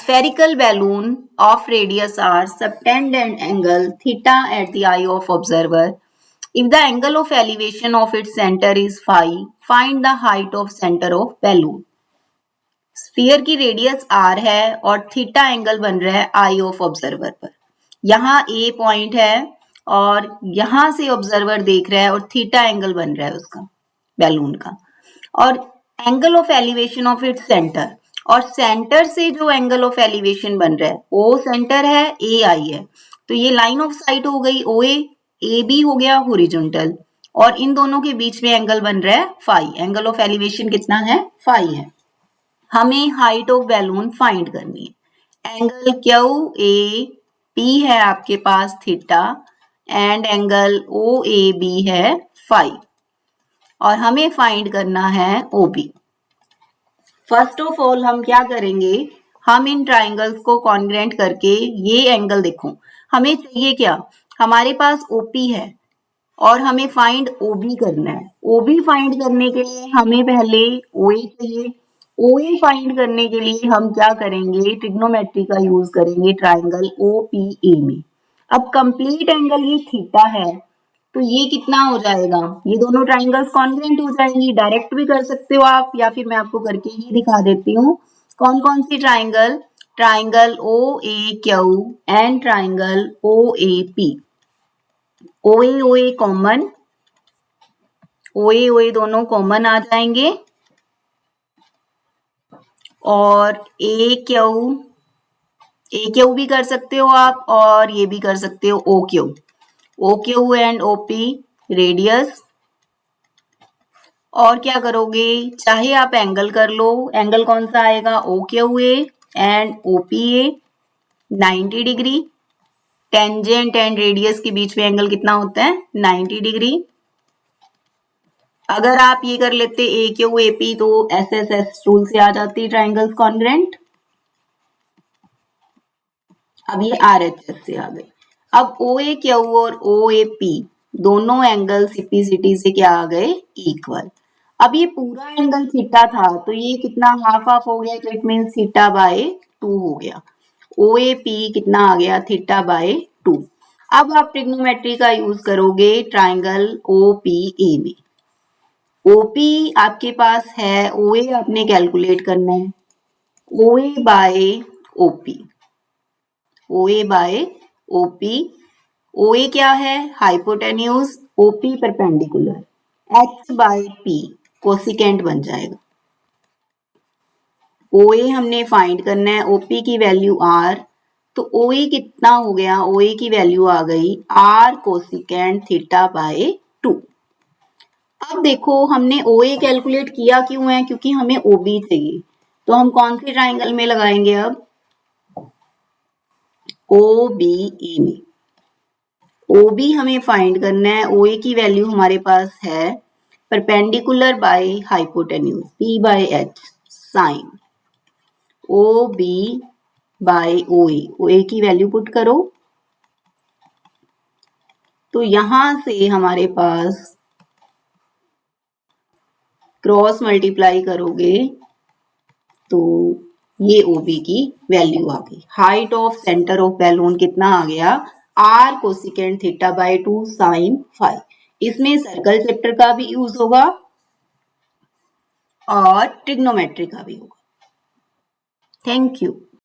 spherical balloon of radius r subtend an angle theta at the eye of observer. If the angle of elevation of its center is phi, find the height of center of balloon. Sphere की radius r है और theta angle बन रहा है आई of observer पर. यहाँ A point है और यहां से ऑब्जर्वर देख रहा है और थीटा एंगल बन रहा है उसका बैलून का. और angle of elevation of its centre, और सेंटर से जो एंगल ऑफ एलिवेशन बन रहा है ओ सेंटर है, ए आई है, तो ये लाइन ऑफ साइट हो गई ओ ए बी हो गया हॉरिजॉन्टल, और इन दोनों के बीच में एंगल बन रहा है फाई. एंगल ऑफ एलिवेशन कितना है? फाई है. हमें हाइट ऑफ बैलून फाइंड करनी है. एंगल क्यू ए पी है आपके पास theta and angle O A B है फाई, और हमें फाइंड करना है O B. First of all हम क्या करेंगे, हम इन ट्राइंगल्स को कॉन्ग्रेंट करके ये एंगल देखो, हमें चाहिए क्या, हमारे पास ओपी है और हमें फाइंड ओबी करना है. ओबी फाइंड करने के लिए हमें पहले ओए चाहिए. ओए फाइंड करने के लिए हम क्या करेंगे, ट्रिग्नोमेट्री का यूज करेंगे ट्राइंगल ओपीए में. अब कंप्लीट एंगल ये थीटा है, तो ये कितना हो जाएगा, ये दोनों ट्राइंगल्स कॉन्ग्रेंट हो जाएंगी. डायरेक्ट भी कर सकते हो आप, या फिर मैं आपको करके ही दिखा देती हूँ. कौन कौन सी triangle, triangle O A Q and triangle O A P. O A common, O A दोनों कॉमन आ जाएंगे, और ए क्यू भी कर सकते हो आप, और ये भी कर सकते हो O Q and O P radius. और क्या करोगे, चाहे आप एंगल कर लो. एंगल कौन सा आएगा, O Q A and O P A 90 degree. Tangent and radius के बीच में एंगल कितना होता है, 90 डिग्री. अगर आप ये कर लेते ए क्यू ए पी तो एस रूल से आ जाती ट्राइंगल्स कॉन्ग्रेंट. अब ये RHS से आ गई. अब ओ ए क्यू और ओ ए पी दोनों एंगल सीपीसीटी से क्या आ गए, इक्वल. अब ये पूरा एंगल थीटा था तो ये कितना हाफ हाफ हो गया, तो इट मीन थीटा बाय 2 हो गया. ओ ए पी कितना आ गया, थीटा बाय 2. अब आप ट्रिग्नोमेट्री का यूज करोगे ट्राइंगल ओ पी ए में. ओपी आपके पास है, ओए आपने कैलकुलेट करना है, ओए बाय ओपी. ओए बाय ओपी, ओए क्या है, hypotenuse, OP perpendicular, H by P cosecant बन जाएगा. ओए हमने फाइंड करना है, ओपी की वैल्यू आर, तो ओए कितना हो गया, ओए की वैल्यू आ गई आर कोसिकेंट थीटा बाय 2. अब देखो हमने OA कैलकुलेट किया क्यों है, क्योंकि हमें OB चाहिए. तो हम कौन सी ट्राइंगल में लगाएंगे, अब OBE में. OB हमें फाइंड करना है. OA की वैल्यू हमारे पास है perpendicular by hypotenuse P by H sine. OB by OA, OA की वैल्यू पुट करो, तो यहां से हमारे पास क्रॉस मल्टीप्लाई करोगे तो ये ओबी की वैल्यू आ गई. Height of centre of balloon कितना आ गया, R cosecant theta by 2 sine 5. इसमें सर्कल चैप्टर का भी यूज होगा और ट्रिग्नोमेट्री का भी होगा. Thank you.